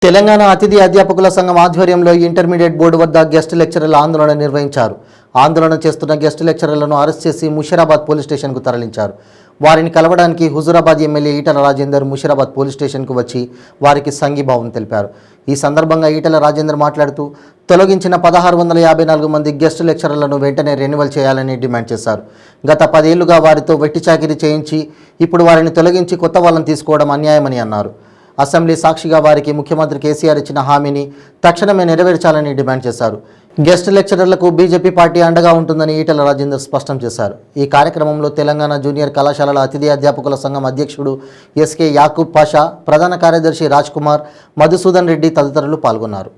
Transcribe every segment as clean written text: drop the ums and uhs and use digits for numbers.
తెలంగాణ అతిథి అధ్యాపకుల సంఘం ఆధ్వర్యంలో ఇంటర్మీడియట్ బోర్డు వద్ద గెస్ట్ లెక్చరర్ల ఆందోళన నిర్వహించారు. ఆందోళన చేస్తున్న గెస్ట్ లెక్చరర్లను అరెస్ట్ చేసి ముషీరాబాద్ పోలీస్ స్టేషన్కు తరలించారు. వారిని కలవడానికి హుజూరాబాద్ ఎమ్మెల్యే ఈటల రాజేందర్ ముషీరాబాద్ పోలీస్ స్టేషన్కు వచ్చి వారికి సంఘీభావం తెలిపారు. ఈ సందర్భంగా ఈటల రాజేందర్ మాట్లాడుతూ తొలగించిన 1654 మంది గెస్ట్ లెక్చరర్లను వెంటనే రెన్యువల్ చేయాలని డిమాండ్ చేశారు. గత 10 ఏళ్లుగా వారితో వెట్టి చాకిరీ చేయించి ఇప్పుడు వారిని తొలగించి కొత్త వాళ్ళని తీసుకోవడం అన్యాయమని అన్నారు. అసెంబ్లీ సాక్షిగా వారికి ముఖ్యమంత్రి కేసీఆర్ ఇచ్చిన హామీని తక్షణమే నెరవేర్చాలని డిమాండ్ చేశారు. గెస్ట్ లెక్చరర్లకు బీజేపీ పార్టీ అండగా ఉంటుందని ఈటల రాజేందర్ స్పష్టం చేశారు. ఈ కార్యక్రమంలో తెలంగాణ జూనియర్ కళాశాలల అతిథి అధ్యాపకుల సంఘం అధ్యక్షుడు ఎస్కే యాకూబ్ పాషా, ప్రధాన కార్యదర్శి రాజ్ కుమార్, మధుసూదన్ రెడ్డి తదితరులు పాల్గొన్నారు.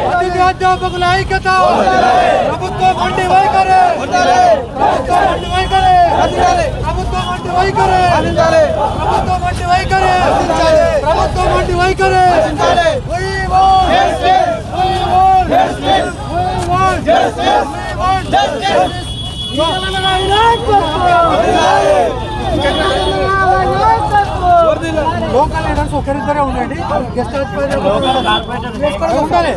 అతిథి అధ్యాపకుల ఐక్యత, ప్రభుత్వం వంటి వైఖరి, ప్రభుత్వం వంటి వైఖరి, ప్రభుత్వం వంటి వైఖరి, ప్రభుత్వం వంటి వైఖరి, ప్రభుత్వం వంటి వైఖరి. లోకల్ లీడర్స్ ఒకరిద్దరే ఉండండి. గెస్ట్ ఉండాలి.